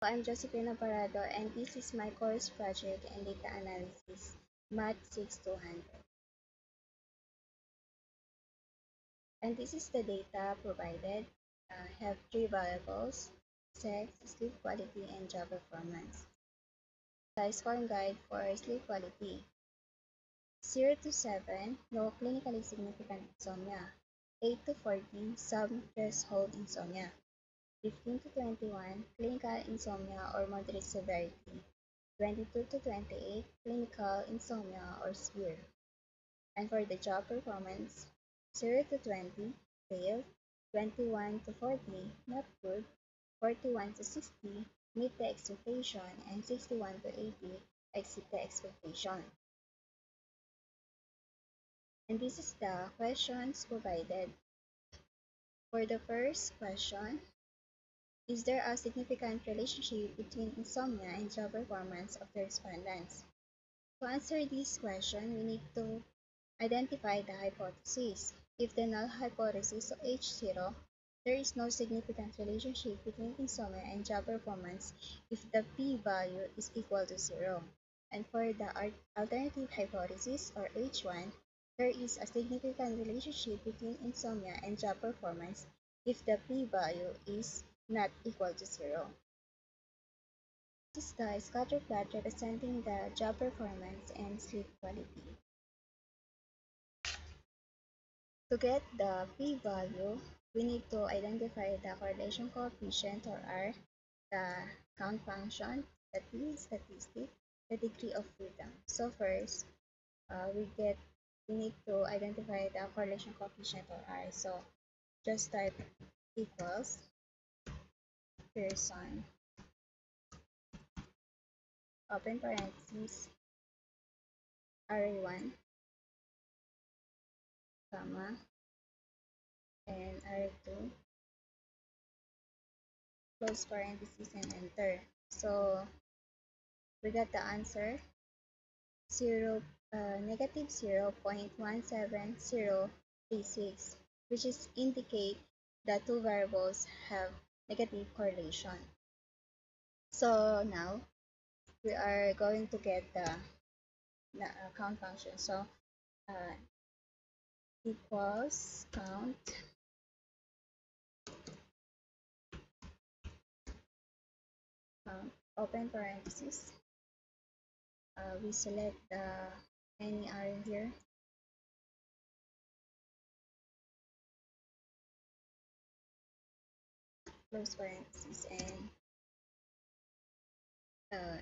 I'm Josefina Parado, and this is my course project in data analysis, Math 6200. And this is the data provided. Have three variables: sex, sleep quality, and job performance. The scoring guide for sleep quality: 0 to 7, no clinically significant insomnia; 8 to 14, sub-threshold insomnia; 15 to 21, clinical insomnia or moderate severity; 22 to 28, clinical insomnia or severe. And for the job performance, 0 to 20, fail; 21 to 40, not good; 41 to 60, meet the expectation; and 61 to 80, exceed the expectation. And this is the questions provided. For the first question, is there a significant relationship between insomnia and job performance of the respondents? To answer this question, we need to identify the hypothesis. If the null hypothesis of H0, there is no significant relationship between insomnia and job performance if the p-value is equal to 0. And for the alternative hypothesis, or H1, there is a significant relationship between insomnia and job performance if the p-value is not equal to 0. This is the scatter plot representing the job performance and sleep quality. To get the p-value, we need to identify the correlation coefficient, or R, the count function, the T statistic, the degree of freedom. So first, we need to identify the correlation coefficient, or R. So just type equals Pearson, open parentheses, RA1, comma, and RA2, close parentheses, and enter. So we got the answer, negative 0.17036, which is indicate that two variables have negative correlation. So now we are going to get the count function. So equals count open parenthesis. We select any R here. Close parenthesis and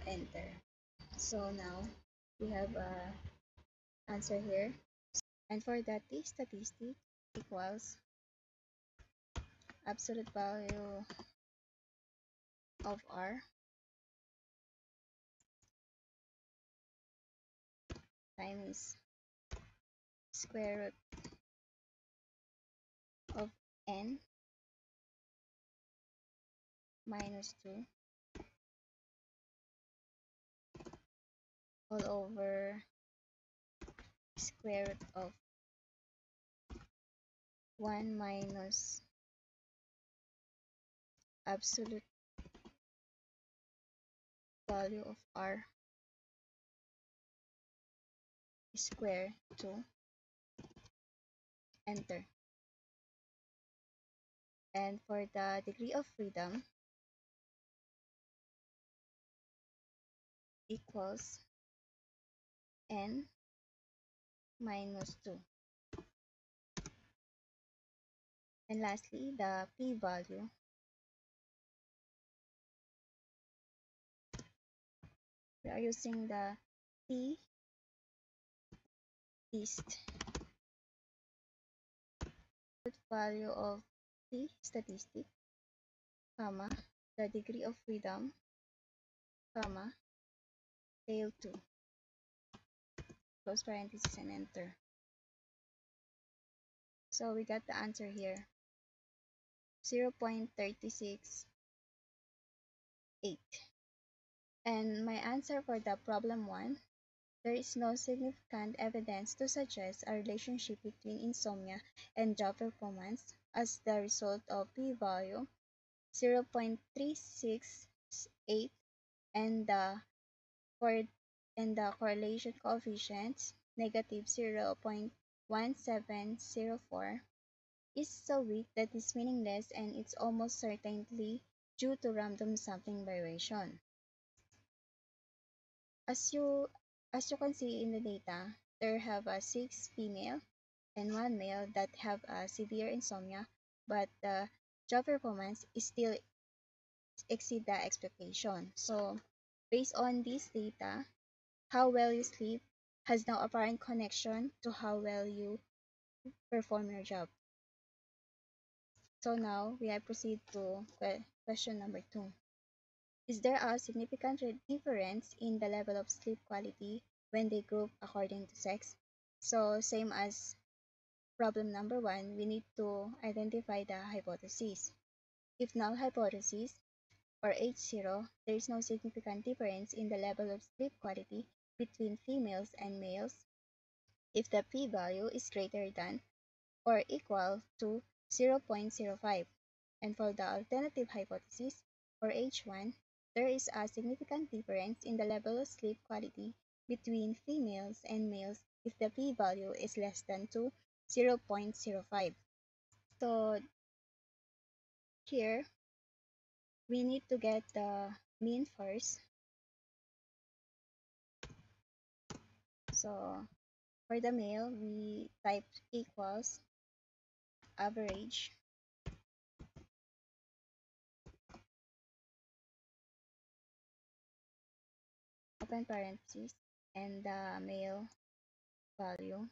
enter. So now we have answer here. And for that, T statistic equals absolute value of R times square root of n minus 2 all over square root of 1 minus absolute value of R square 2, enter. And for the degree of freedom equals n minus 2. And lastly, the p-value we are using the T list value of T statistic, comma, the degree of freedom, comma, tail 2, close parenthesis, and enter. So we got the answer here, 0.368. And my answer for the problem 1, there is no significant evidence to suggest a relationship between insomnia and job performance as the result of p-value 0.3668 8, and for and the correlation coefficients negative 0.1704 is so weak that it's meaningless, and it's almost certainly due to random sampling variation. As you as you can see in the data, there have 6 female and 1 male that have severe insomnia, but the job performance is still exceed the expectation. So based on this data, how well you sleep has no apparent connection to how well you perform your job. So now we proceed to question number 2. Is there a significant difference in the level of sleep quality when they group according to sex? So same as problem number 1, we need to identify the hypothesis. If null hypothesis or H0, there is no significant difference in the level of sleep quality between females and males if the p-value is greater than or equal to 0.05. And for the alternative hypothesis, or H1, there is a significant difference in the level of sleep quality between females and males if the p-value is less than 0.05. So here, we need to get the mean first. So for the male, we type equals average open parentheses and the male value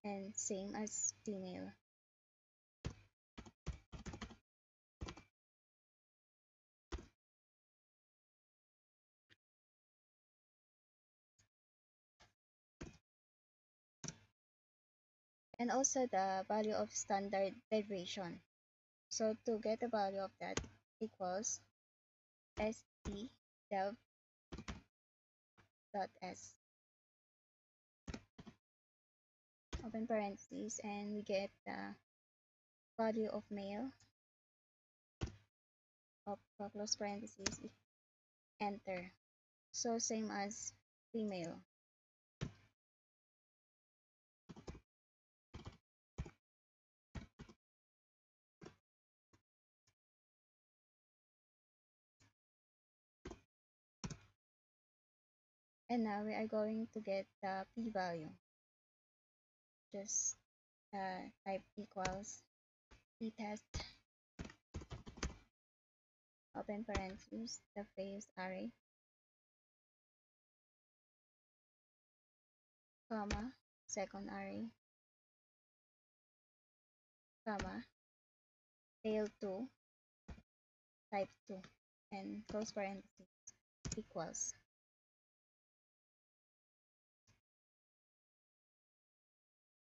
and same as female. And also the value of standard deviation. So to get the value of that equals st dev dot s open parentheses, and we get the value of male of close parentheses, enter. So same as female. And now we are going to get the p-value. Just type equals p-test open parentheses the phase array, comma, second array, comma, tail 2, type 2, and close parentheses equals.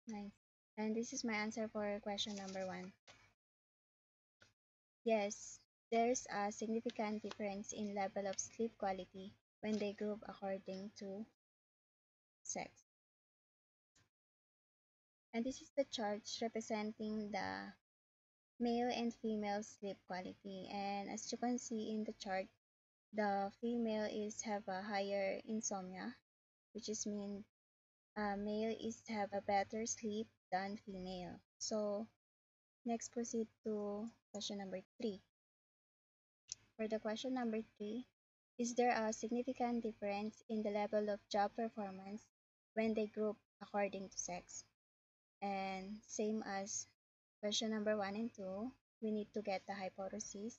Nice. And this is my answer for question number 1. Yes, there's a significant difference in level of sleep quality when they group according to sex. And this is the chart representing the male and female sleep quality. And as you can see in the chart, the female is have a higher insomnia, which is mean male is have a better sleep than female. So next proceed to question number 3. For the question number 3, is there a significant difference in the level of job performance when they group according to sex? And same as question number 1 and 2, we need to get the hypothesis.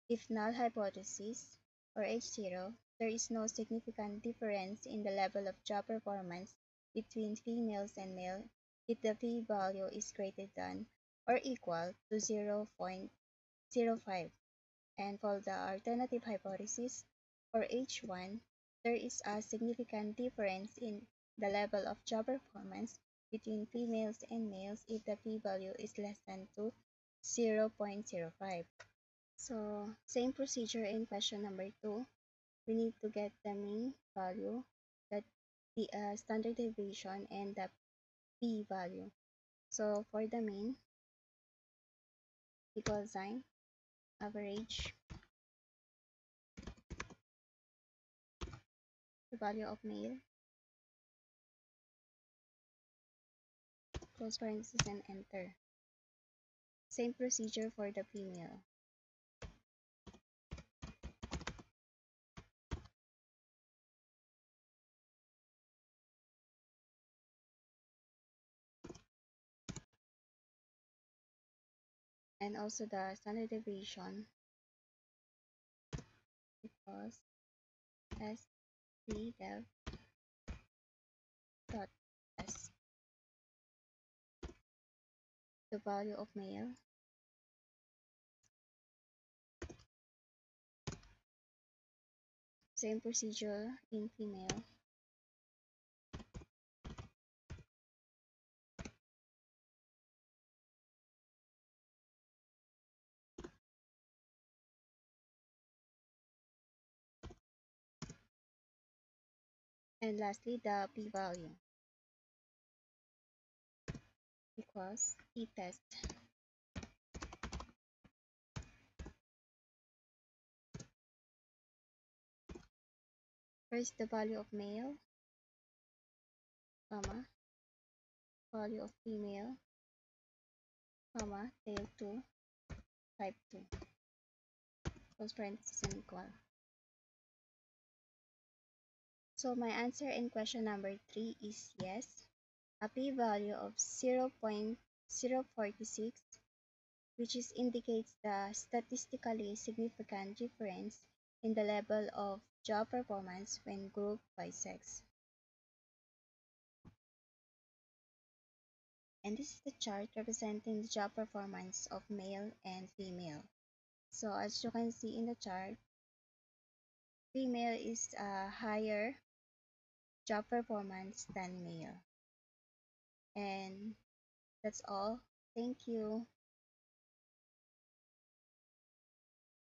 If null hypothesis or H0, there is no significant difference in the level of job performance between females and male if the p-value is greater than or equal to 0.05. And for the alternative hypothesis, or H1, there is a significant difference in the level of job performance between females and males if the p-value is less than 0.05. So same procedure in question number 2. We need to get the mean value, that the standard deviation, and the p-value. So for the mean, equal sign, average, the value of male, close parenthesis and enter. Same procedure for the female. And also the standard deviation equals SDev dot S. The value of male, same procedure in female. And lastly, the p-value equals t-test. First, the value of male, comma, value of female, comma, tail 2, type 2, close parenthesis and equal. So my answer in question number 3 is yes. A p-value of 0.046, which indicates the statistically significant difference in the level of job performance when grouped by sex. And this is the chart representing the job performance of male and female. So as you can see in the chart, female is a higher job performance than male. And that's all. Thank you.